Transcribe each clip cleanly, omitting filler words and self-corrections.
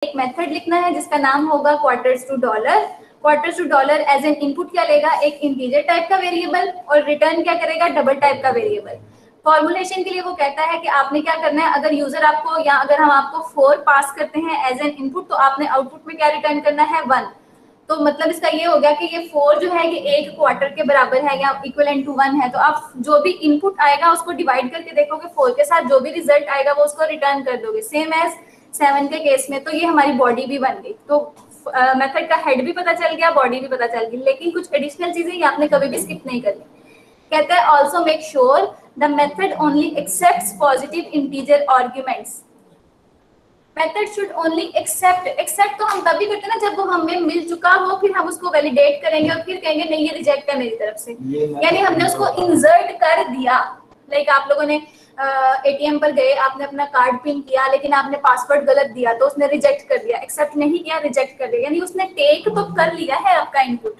एक मेथड लिखना है जिसका नाम होगा quarters to dollar. Quarters to dollar as an input क्या लेगा, एक इंटीजर टाइप का वेरिएबल, और रिटर्न क्या करेगा, डबल टाइप का वेरिएबल। फॉर्मुलेशन के लिए वो कहता है कि आपने क्या करना है, अगर यूजर आपको या अगर हम आपको 4 पास करते हैं एज एन इनपुट, तो आपने आउटपुट में क्या रिटर्न करना है, 1। तो मतलब इसका ये हो गया कि ये 4 जो है ये एक क्वार्टर के बराबर है या इक्विवेलेंट टू 1 है। तो आप जो भी इनपुट आएगा उसको डिवाइड करके देखोगे 4 के साथ, जो भी रिजल्ट आएगा वो उसको रिटर्न कर दोगे, सेम एज 7 के केस में। तो ये हमारी बॉडी भी बन गई। तो मेथड का हेड भी पता चल गया, बॉडी भी पता चल गई, लेकिन कुछ एडिशनल चीजें ये आपने कभी भी स्किप नहीं करनी। कहता है also make sure the method only accepts positive integer arguments. Method should only accept तो हम तभी करते हैं ना जब वो हमें मिल चुका हो, फिर हम उसको वैलिडेट करेंगे और फिर कहेंगे नहीं ये रिजेक्ट है मेरी तरफ से, यानी हमने उसको इंसर्ट कर दिया। लाइक आप लोगों ने एटीएम पर गए, आपने अपना कार्ड पिन किया लेकिन आपने पासवर्ड गलत दिया तो उसने रिजेक्ट कर दिया, एक्सेप्ट नहीं किया, रिजेक्ट कर दिया, यानी उसने टेक तो कर लिया है आपका इनपुट।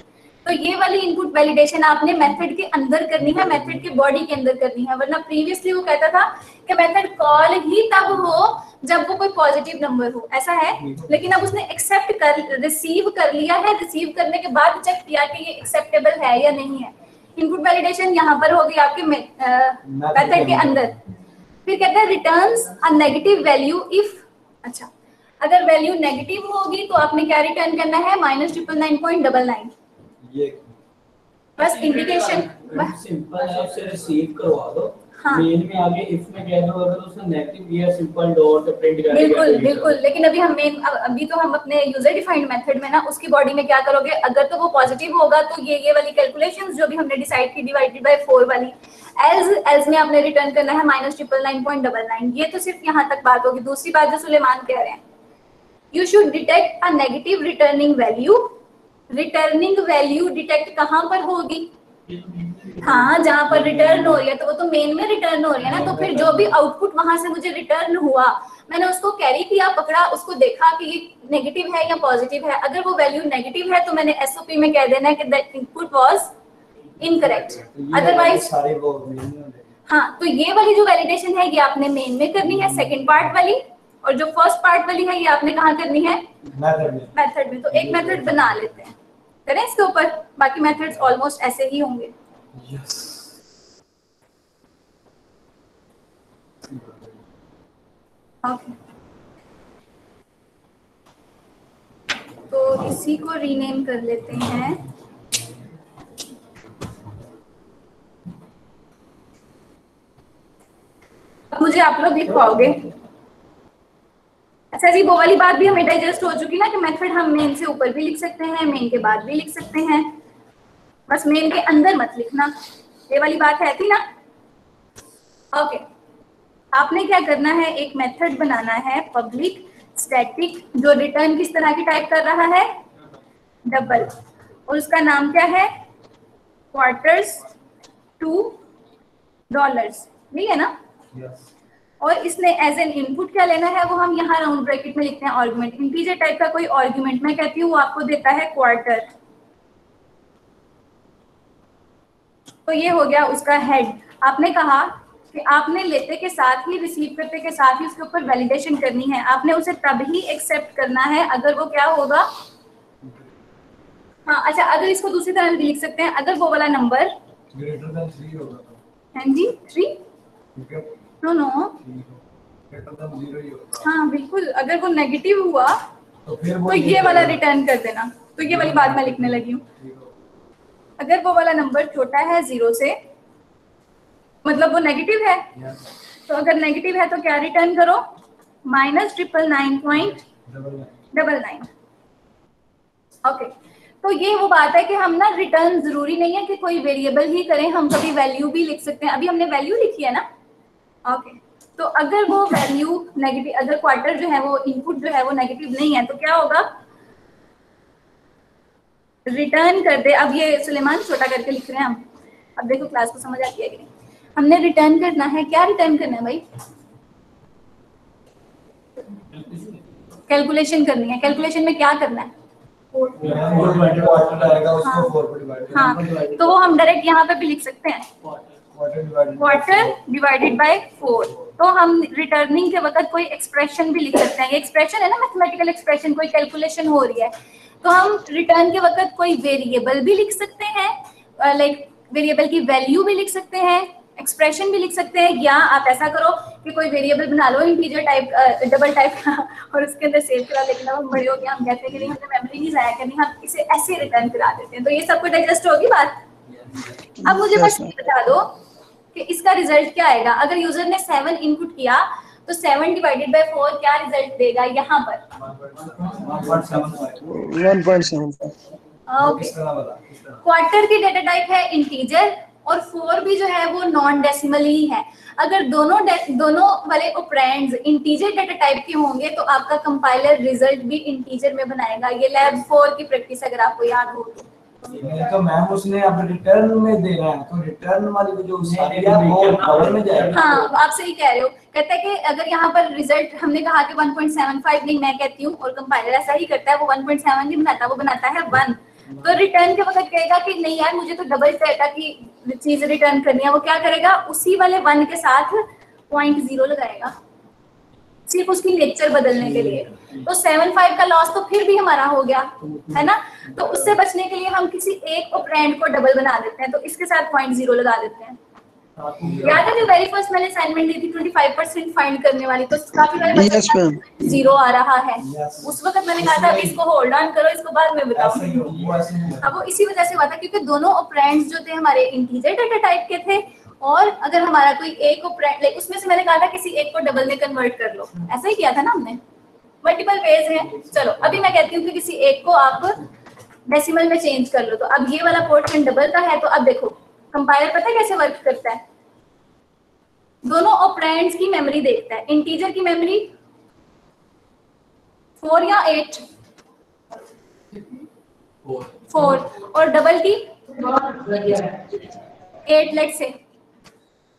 तो ये वाली इनपुट वैलिडेशन आपने मेथड के अंदर करनी है, मेथड के बॉडी के अंदर करनी है। वरना प्रीवियसली वो कहता था कि मेथड कॉल ही तब हो जब वो कोई पॉजिटिव नंबर हो, ऐसा है। लेकिन अब उसने एक्सेप्ट कर रिसीव कर लिया है, रिसीव करने के बाद चेक किया कि ये एक्सेप्टेबल है या नहीं है। इनपुट वैलिडेशन यहाँ पर होगी आपके मेथड के अंदर। फिर कहता है returns a negative value if, अच्छा अगर वैल्यू नेगेटिव होगी तो आपने क्या रिटर्न करना है, -999.99। ये बस इंडिकेशन सिंपल है, उससे रिसीव करवा दो। हाँ। मेन में आगे इफ में कह दो अगर उसने नेगेटिव दिया सिंपल डॉट प्रिंट करेगा। बिल्कुल बिल्कुल, लेकिन अभी हम मेन अभी तो हम अपने यूजर डिफाइंड मेथड में ना उसकी बॉडी में क्या करोगे, अगर तो वो पॉजिटिव होगा तो ये वाली कैलकुलेशंस जो भी हमने डिसाइड की डिवाइडेड बाय 4 वाली, एल्स में आपने रिटर्न करना है -999.99। ये तो सिर्फ यहाँ तक बात होगी। दूसरी बात जो सुलेमान कह रहे हैं, you should detect a negative returning value. Returning value detect कहाँ पर होगी, हाँ जहाँ पर रिटर्न हो रही है, तो वो तो मेन में रिटर्न हो रही है ना। तो फिर जो भी आउटपुट वहां से मुझे रिटर्न हुआ, मैंने उसको कैरी किया, पकड़ा, उसको देखा कि ये नेगेटिव है या पॉजिटिव है। अगर वो वैल्यू नेगेटिव है तो मैंने एसओपी में कह देना है कि that input was incorrect, otherwise हाँ। तो ये वाली जो वैलिडेशन है ये आपने मेन में करनी है, सेकंड पार्ट वाली, और जो फर्स्ट पार्ट वाली है ये आपने कहाँ करनी है, मेथड में। तो एक मेथड बना लेते हैं, करें इसके ऊपर। बाकी मेथड्स ऑलमोस्ट ऐसे ही होंगे। ओके, तो इसी को रीनेम कर लेते हैं। अब मुझे आप लोग लिख पाओगे। अच्छा जी, वो वाली बात भी हमें डाइजेस्ट हो चुकी ना कि मेथड हम मेन से ऊपर भी लिख सकते हैं, मेन के बाद भी लिख सकते हैं, बस मेन के अंदर मत लिखना। ये वाली बात है थी ना। ओके, आपने क्या करना है, एक मेथड बनाना है पब्लिक स्टैटिक, जो रिटर्न किस तरह की टाइप कर रहा है, डबल, और उसका नाम क्या है, क्वार्टर्स टू डॉलर्स, यही है ना। और इसने एज एन इनपुट क्या लेना है, वो हम यहाँ राउंड ब्रैकेट में लिखते हैं आर्गुमेंट। इंटीजर टाइप का कोई आर्गुमेंट मैं कहती हूँ वो आपको देता है क्वार्टर। तो ये हो गया उसका हेड। आपने कहा कि आपने लेते के साथ ही, रिसीव करते के साथ ही उसके ऊपर वैलिडेशन करनी है। आपने उसे तब ही एक्सेप्ट करना है अगर वो क्या होगा, हाँ अच्छा, अगर इसको दूसरी तरह भी लिख सकते हैं, अगर वो वाला नंबर ग्रेटर देन 3 होगा तो। हाँ जी, 3 नो ग्रेटर देन 0 ही होगा। हाँ बिल्कुल, अगर वो नेगेटिव हुआ तो फिर तो ये वाला रिटर्न कर देना। तो ये वाली बात मैं लिखने लगी हूँ। अगर वो वाला नंबर छोटा है 0 से, मतलब वो नेगेटिव है, तो अगर नेगेटिव है तो क्या रिटर्न करो, -999.99। ओके, तो ये वो बात है कि हम ना रिटर्न जरूरी नहीं है कि कोई वेरिएबल ही करें, हम कभी वैल्यू भी लिख सकते हैं। अभी हमने वैल्यू लिखी है ना। ओके, तो अगर वो वैल्यू नेगेटिव, अगर क्वार्टर जो है वो इनपुट जो है वो नेगेटिव नहीं है तो क्या होगा, रिटर्न कर दे। अब ये सुलेमान छोटा करके लिख रहे हैं हम। अब देखो क्लास को समझ आती है कि नहीं। हमने रिटर्न करना है, क्या रिटर्न करना है भाई, कैलकुलेशन करनी है। कैलकुलेशन में क्या करना है, हाँ, तो वो हम डायरेक्ट यहाँ पे भी लिख सकते हैं, क्वार्टर डिवाइडेड बाय 4। तो हम रिटर्निंग के वक्त कोई एक्सप्रेशन भी लिख सकते हैं। ये एक्सप्रेशन है ना, मैथमेटिकल एक्सप्रेशन, कोई कैलकुलेशन हो रही है तो हम रिटर्न के वक्त कोई वेरिएबल भी लिख सकते हैं, लाइक वेरिएबल की वैल्यू भी लिख सकते हैं, एक्सप्रेशन भी लिख सकते हैं, या आप ऐसा करो कि कोई वेरिएबल बना लो इंटीजर टाइप, डबल टाइप का, और उसके अंदर सेव करा, लेकिन अब बड़े हो गए हम कहते हैं कि नहीं, हमने मेमोरी नहीं जाया करनी, हम इसे ऐसे रिटर्न करा देते हैं। तो ये सब कुछ एडजस्ट होगी बात। अब मुझे बस ये बता दो कि इसका रिजल्ट क्या आएगा। अगर यूजर ने 7 इनपुट किया तो 7 डिवाइडेड बाय 4 क्या रिजल्ट देगा यहाँ पर? 1.75। ओके, क्वार्टर की डेटा टाइप है इंटीजर और 4 भी जो है वो नॉन डेसिमल ही है। अगर दोनों वाले ऑपरेंड्स इंटीजर डेटा टाइप के होंगे तो आपका कंपाइलर रिजल्ट भी इंटीजर में बनाएगा। ये लैब 4 की प्रैक्टिस अगर आपको याद हो तो मैम उसने अब रिटर्न में देना है, तो रिटर्न वाली जो दिया वो पावर में जाएगा। हाँ, आप सही कह रहे हो। कहता है कि अगर यहाँ पर रिजल्ट हमने कहा कि 1.75 नहीं, मैं कहती हूँ और कंपाइलर ऐसा ही करता है, वो 1.7 नहीं बनाता, वो बनाता है 1। तो रिटर्न के वक्त कहेगा कि नहीं यार मुझे तो डबल डेटा की चीज रिटर्न करनी है। वो क्या करेगा, उसी वाले 1 के साथ 0.0 लगाएगा, सिर्फ उसकी नेचर बदलने के लिए। तो 7.5 का लॉस तो फिर भी हमारा हो गया है ना। तो उससे बचने के लिए हम किसी एक ऑपरेंड को डबल बना देते हैं, तो इसके साथ 0.0 लगा देते हैं। याद है जो वेरी फर्स्ट मैंने असाइनमेंट दी थी 25% फाइंड करने वाली, तो काफी बार 0 आ रहा है। उस वक्त मैंने कहा था इसको होल्ड ऑन करो, इसको बाद में बताऊं। अब वो इसी वजह से हुआ था क्योंकि दोनों ऑपरेंड्स जो थे हमारे इंटीजर डेटा टाइप के थे, और अगर हमारा कोई एक ऑपरेंड, लाइक उसमें से मैंने कहा था किसी एक को डबल में कन्वर्ट कर लो, ऐसा ही किया था ना हमने। मल्टीपल वेज है। चलो अभी मैं कहती हूँ कि किसी एक को आप डेसिमल में चेंज कर लो। तो अब ये वाला पोर्शन डबल का है, तो अब देखो कंपाइलर पता है कैसे वर्क करता है, दोनों ऑपरेंड्स की मेमोरी देखता है। इंटीजर की मेमोरी 4 या 8? 4। और डबल की 8 लेट से।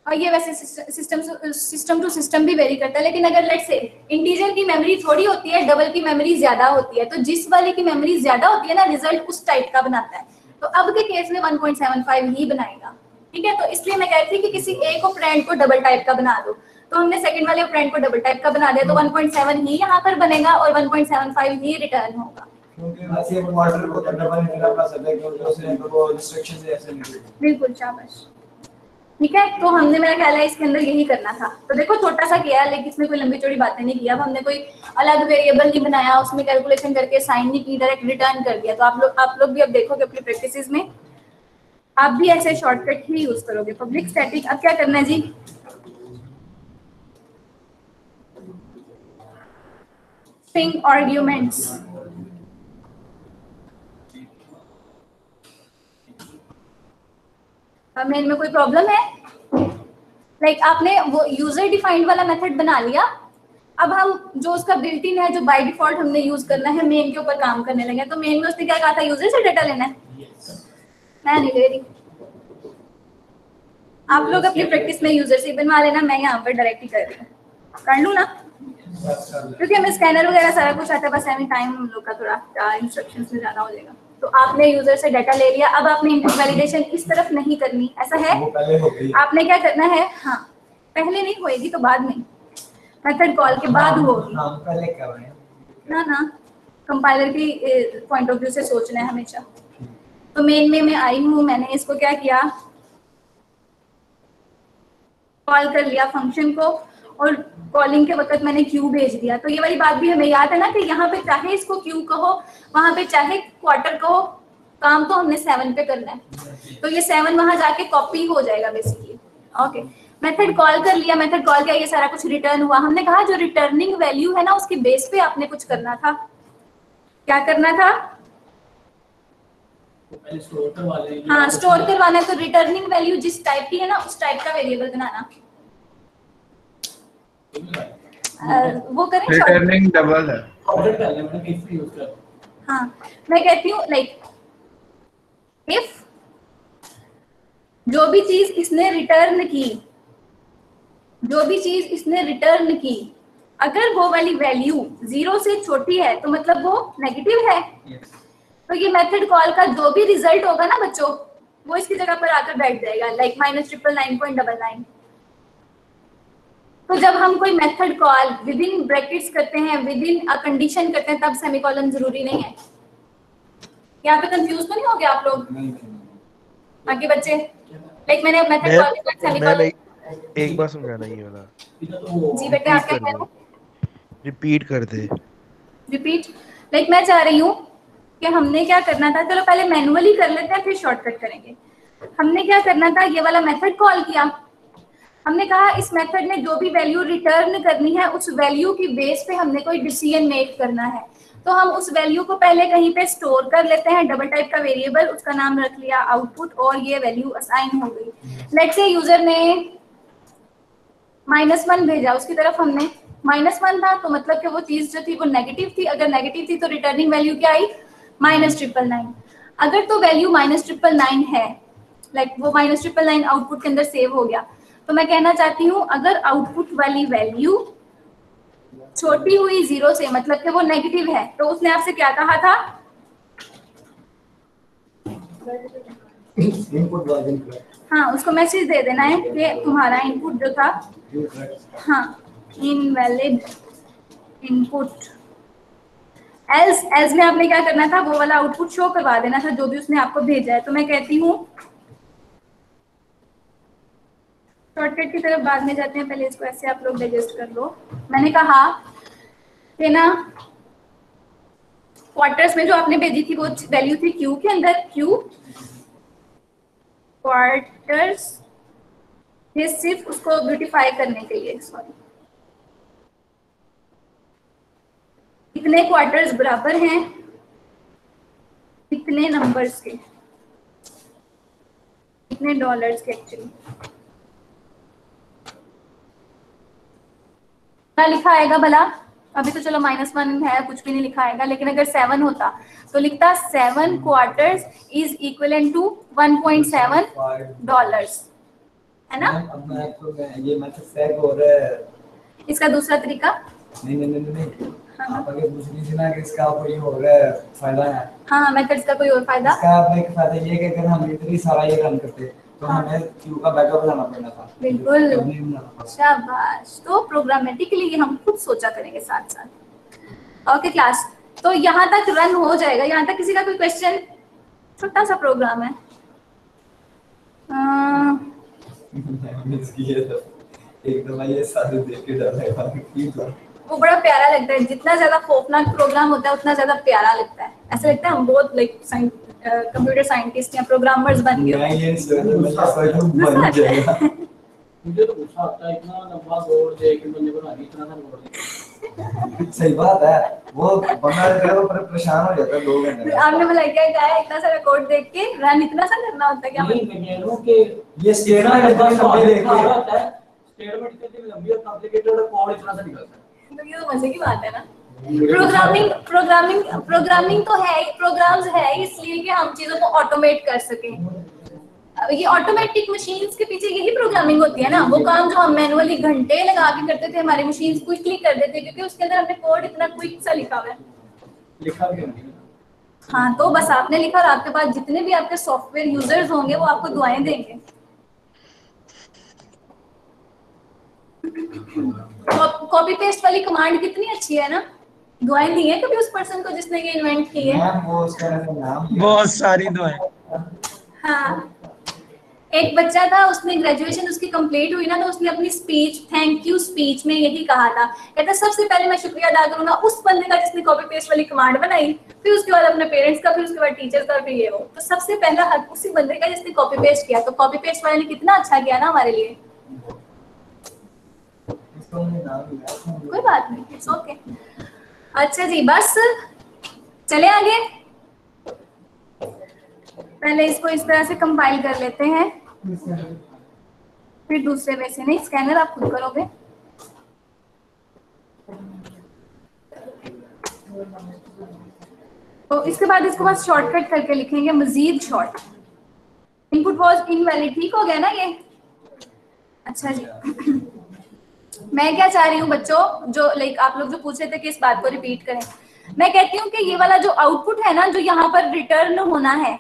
और ये वैसे सिस्टम टू सिस्टम भी वेरी करता है, लेकिन अगर लेट से इंटीजर की मेमोरी थोड़ी होती है, डबल की मेमोरी ज्यादा होती है, तो जिस वाले की मेमोरी ज्यादा होती है ना, रिजल्ट उस टाइप का बनाता है। तो अब के केस में 1.75 ही बनाएगा, ठीक है। तो इसलिए मैं कहती थी कि किसी एक ऑपरेंड को डबल टाइप का बना दो, तो हमने सेकंड वाले ऑपरेंड को डबल टाइप का बना दिया, तो 1.7 ही यहाँ पर बनेगा और 1.75 ही रिटर्न होगा। बिल्कुल, शाबाश, ठीक है। तो हमने, मेरा ख्याल है इसके अंदर यही करना था। तो देखो छोटा सा किया, लेकिन इसमें कोई लंबी चौड़ी बातें नहीं किया। अब हमने कोई अलग वेरिएबल नहीं बनाया, उसमें कैलकुलेशन करके साइन नहीं की, डायरेक्ट रिटर्न कर दिया। तो आप लोग भी अब देखोगे अपनी प्रैक्टिसेस में आप भी ऐसे शॉर्टकट ही यूज करोगे। पब्लिक स्टैटिक, अब क्या करना है जी, स्ट्रिंग आर्ग्यूमेंट्स। हमें इनमें कोई प्रॉब्लम है? लाइक आपने वो यूजर डिफाइंड वाला मेथड बना लिया, अब हम जो उसका बिल्ट इन है, जो बाय डिफॉल्ट हमने यूज करना है, मेन के ऊपर काम करने लगे। तो मेन में उसने क्या कहा था, यूजर से डेटा लेना है। मैं नहीं ले रही, आप लोग अपनी प्रैक्टिस में यूजर से बनवा लेना, मैं यहाँ पर डायरेक्ट ही कर रही हूँ। कर लूँ ना, क्योंकि हमें स्कैनर वगैरह सारा कुछ आता है, बस एनी टाइम हम लोग का थोड़ा इंस्ट्रक्शंस में ज्यादा हो जाएगा। तो आपने यूजर से डाटा ले लिया, अब आपने इनपुट वैलिडेशन इस तरफ नहीं करनी, ऐसा है। आपने क्या करना है, हाँ पहले नहीं होएगी तो बाद में, मेथड कॉल के बाद होगी ना, कंपाइलर की पॉइंट ऑफ व्यू से सोचना है हमेशा। तो मेन में मैं आई हूँ, मैंने इसको क्या किया, कॉल कर लिया फंक्शन को, और कॉलिंग के वक्त मैंने क्यू भेज दिया। तो ये वाली बात भी हमें याद है ना कि यहाँ पे चाहे इसको क्यू कहो, वहां पे चाहे क्वार्टर कहो, काम तो हमने 7 पे करना है। तो ये 7 वहां जाके कॉपी हो जाएगा बेसिकली। ओके, मेथड कॉल कर लिया, मेथड कॉल किया, ये सारा कुछ रिटर्न हुआ। हमने कहा जो रिटर्निंग वैल्यू है ना, उसके बेस पे आपने कुछ करना था। क्या करना था? हाँ, स्टोर करवाना है। तो रिटर्निंग वैल्यू जिस टाइप की है ना, उस टाइप का वेरिएबल बनाना। वो करें, रिटर्निंग डबल है। हाँ, मैं कहती हूँ लाइक इफ जो भी चीज इसने रिटर्न की, अगर वो वाली वैल्यू 0 से छोटी है तो मतलब वो नेगेटिव है। तो ये मेथड कॉल का जो भी रिजल्ट होगा ना बच्चों, वो इसकी जगह पर आकर बैठ जाएगा, लाइक -999.99। तो जब हम कोई method call with in brackets करते हैं, विद इन अ कंडीशन करते हैं, तब सेमीकोलन जरूरी नहीं है। यहाँ पे कंफ्यूज तो नहीं हो गया आप लोग? बाकी बच्चे लाइक मैंने मेथड कॉल के बाद सेमीकोलन एक बार समझाना ये वाला। जी बेटा आप क्या कह रहे हो? रिपीट कर दे। रिपीट लाइक मैं चाह रही हूँ कि हमने क्या करना था, चलो पहले मैनुअली कर लेते हैं फिर शॉर्टकट करेंगे। हमने क्या करना था, ये वाला मेथड कॉल किया, हमने कहा इस मेथड में जो भी वैल्यू रिटर्न करनी है उस वैल्यू की बेस पे हमने कोई डिसीजन मेक करना है। तो हम उस वैल्यू को पहले कहीं पे स्टोर कर लेते हैं, डबल टाइप का वेरिएबल, उसका नाम रख लिया आउटपुट, और ये वैल्यू असाइन हो गई। लेट्स से यूजर ने -1 भेजा, उसकी तरफ हमने -1 था, तो मतलब कि वो चीज जो थी वो नेगेटिव थी। अगर नेगेटिव थी तो रिटर्निंग वैल्यू क्या आई? -999। अगर तो वैल्यू -999 है, लाइक वो -999 आउटपुट के अंदर सेव हो गया, तो मैं कहना चाहती हूँ अगर आउटपुट वाली वैल्यू छोटी हुई 0 से, मतलब कि वो नेगेटिव है, तो उसने आपसे क्या कहा था? Input was incorrect. हाँ, उसको मैसेज दे देना है कि तुम्हारा इनपुट जो था, हाँ, इनवैलिड इनपुट। एल्स में आपने क्या करना था, वो वाला आउटपुट शो करवा देना था जो भी उसने आपको भेजा है। तो मैं कहती हूँ शॉर्टकट की तरफ बाद में जाते हैं, पहले इसको ऐसे आप लोग डाइजेस्ट कर लो। मैंने कहा कि ना क्वार्टर्स में जो आपने भेजी थी वो वैल्यू थी क्यू के अंदर, क्यू क्वार्टर्स, ये सिर्फ उसको ब्यूटिफाई करने के लिए, सॉरी, कितने क्वार्टर्स बराबर हैं कितने नंबर्स के, कितने डॉलर्स के एक्चुअली क्या लिखा आएगा भला? अभी तो चलो -1 है, कुछ भी नहीं लिखा आएगा, लेकिन अगर 7 होता तो लिखता 7 quarters is equivalent to 1.7 dollars, है ना? अब मैं तो ये मैथड सेक हो रहा है। इसका दूसरा तरीका, नहीं आप आगे पूछ रही थी ना कि इसका कोई हो रहा है फायदा है। हाँ, मेथड्स का कोई और फायदा? इसका आपका एक फायदा ये है कि अगर हम इतनी सारा ये रन करते तो हमें क्यू का बैकअप बनाना पड़ना था। बिल्कुल, शाबाश। तो प्रोग्रामेटिकली हम खुद सोचा करेंगे साथ साथ। ओके क्लास, तो यहाँ तक रन हो जाएगा। यहाँ तक किसी का कोई क्वेश्चन? छोटा सा प्रोग्राम है। एकदम ये सारे देख के डर लगा। वो बड़ा प्यारा लगता है, जितना ज्यादा खौफनाक प्रोग्राम होता है उतना ज्यादा प्यारा लगता है। ऐसा लगता है हम बहुत लाइक कंप्यूटर साइंटिस्ट या प्रोग्रामर्स बन गए। मुझे तो गुस्सा आता है, इतना लंबा बोर्ड देख के बंदे बना दी, इतना सा बोर्ड। सही बात है, वो बंदा जो है वो परेशान हो जाता है 2 घंटे। आपने बोला क्या है, इतना सारा कोड देख के रन इतना सा करना होता है क्या? नहीं, मैं कह रहा हूं कि ये स्टेटमेंट लंबी देख के होता है, स्टेटमेंट कितनी लंबी और कॉम्प्लिकेटेड कोड इतना सा निकलता है। तो ये तो मजे की बात है ना। प्रोग्रामिंग तो है, प्रोग्राम्स है इसलिए कि हम चीजों को ऑटोमेट कर सकें। ये ऑटोमेटिक मशीन्स के पीछे यही प्रोग्रामिंग होती है ना। वो काम जो हम मैनुअली घंटे लगा के करते थे, हमारी मशीन्स क्विकली कर देते हैं, क्योंकि उसके अंदर हमने कोड इतना क्विक सा लिखा हुआ है। लिखा भी है। हाँ, तो बस आपने लिखा और आपके पास जितने भी आपके सॉफ्टवेयर यूजर्स होंगे वो आपको दुआएं देंगे। कॉपी पेस्ट वाली कमांड कितनी अच्छी है ना। दुआएं दी है कभी उस पर्सन को जिसने ये इन्वेंट की है? वो उसका नाम बहुत सारी दुआएं। हाँ, एक बच्चा था, उसने ग्रेजुएशन उसकी कंप्लीट हुई ना, तो उसने अपनी स्पीच, थैंक यू स्पीच में यही कहा था, कहता सबसे पहले मैं शुक्रिया अदा करूंगा उस बंदे का जिसने कॉपी पेस्ट वाली कमांड बनाई, फिर उसके बाद अपने पेरेंट्स का, फिर उसके बाद टीचर्स का, फिर ये वो। तो सबसे पहला हक उसी बंदे का जिसने कॉपी पेस्ट किया। तो कॉपी पेस्ट वाले ने कितना अच्छा किया ना हमारे लिए। कोई बात नहीं, इट्स ओके। अच्छा जी, बस चले आगे। पहले इसको इस तरह से कंपाइल कर लेते हैं, फिर दूसरे वे से। नहीं, स्कैनर आप खुद करोगे। तो इसके बाद इसको बस शॉर्टकट करके लिखेंगे, मजीद शॉर्ट। इनपुट वाज इनवैलिड, ठीक हो गया ना ये? अच्छा जी, मैं क्या चाह रही हूँ बच्चों, जो लाइक आप लोग जो पूछ रहे थे कि इस बात को रिपीट करें, मैं कहती हूँ कि ये वाला जो आउटपुट है ना, जो यहाँ पर रिटर्न होना है,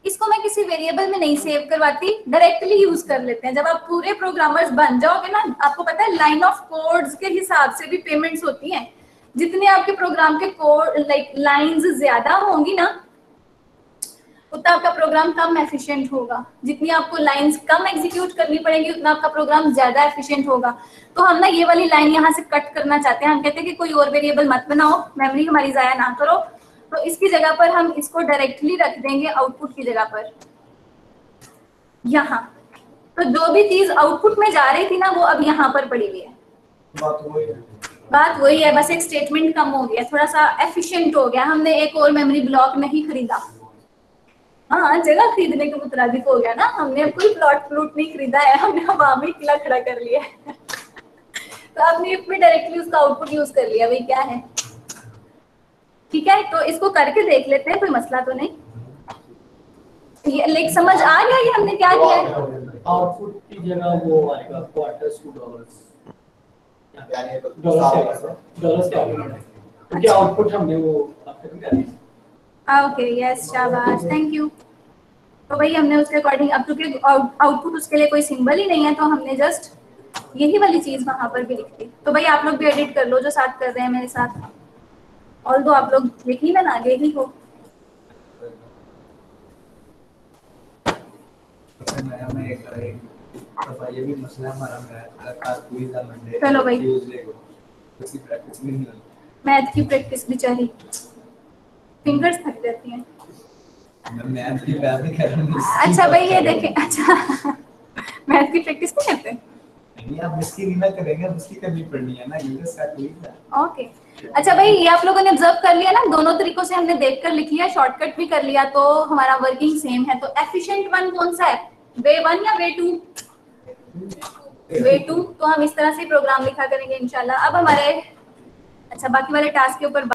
इसको मैं किसी वेरिएबल में नहीं सेव करवाती, डायरेक्टली यूज कर लेते हैं। जब आप पूरे प्रोग्रामर्स बन जाओगे ना, आपको पता है लाइन ऑफ कोड्स के हिसाब से भी पेमेंट्स होती हैं। जितने आपके प्रोग्राम के कोड लाइक लाइंस ज्यादा होंगी ना, उतना आपका प्रोग्राम कम एफिशिएंट होगा। जितनी आपको लाइंस कम एग्जीक्यूट करनी पड़ेगी, उतना आपका प्रोग्राम ज्यादा एफिशिएंट होगा। तो हम ना ये वाली लाइन यहाँ से कट करना चाहते हैं। हम कहते हैं कि कोई और वेरिएबल मत बनाओ, मेमोरी हमारी जाया ना करो। तो इसकी जगह पर हम इसको डायरेक्टली रख देंगे आउटपुट की जगह पर यहाँ। तो जो भी चीज आउटपुट में जा रही थी ना, वो अब यहाँ पर पड़ी हुई है। बात वही है, बस एक स्टेटमेंट कम हो गया, थोड़ा सा एफिशिएंट हो गया। हमने एक और मेमोरी ब्लॉक नहीं खरीदा। हाँ, जगह खरीदने के मुताबिक हो गया ना, हमने कोई प्लॉट नहीं खरीदा है, हमने हवा में किला खड़ा कर लिया है। तो आपने इसमें डायरेक्टली उसका आउटपुट यूज कर लिया, भाई क्या है। ठीक है, तो इसको करके देख लेते हैं, कोई मसला तो नहीं। ये लेक समझ आ गया ये हमने क्या किया है। आउटपुट की जगह वो आएगा क्वार्टर्स टू डॉलर्स। डॉलर्स क्या होगा, क्योंकि आउटपुट हमने वो आपको क्या दिया। ओके, यस, शाबाश, थैंक यू। तो भाई हमने उसके अकॉर्डिंग, अब क्योंकि आउटपुट उसके लिए कोई सिंबल ही नहीं है, तो हमने जस्ट यही वाली चीज वहां पर भी लिख दी। तो भाई आप लोग भी एडिट कर लो जो साथ कर रहे हैं मेरे साथ, ऑल दो आप लोग यकीनन आगे ही हो। ये भी मसला हमारा मंडे। चलो भाई, मैथ की प्रैक्टिस बेचारी फिंगर्स थक जाती हैं। मैथ की बात नहीं कर रहा। अच्छा भाई ये देखें, अच्छा मैथ की प्रैक्टिस नहीं करते? नहीं, आप इसकी नहीं करेंगे, इसकी करनी पड़नी है ना, ये इसका क्लिक है। ओके, अच्छा भाई ये आप लोगों ने ऑब्जर्व कर लिया ना, दोनों तरीकों से हमने देखकर लिख लिया, शॉर्टकट भी कर लिया, तो हमारा वर्किंग सेम है। तो एफिशिएंट वन कौन सा है, वे वन या वे टू? Way to. तो हम इस तरह से प्रोग्राम लिखा करेंगे इंशाल्लाह। अब हमारे अच्छा बाकी वाले टास्क के ऊपर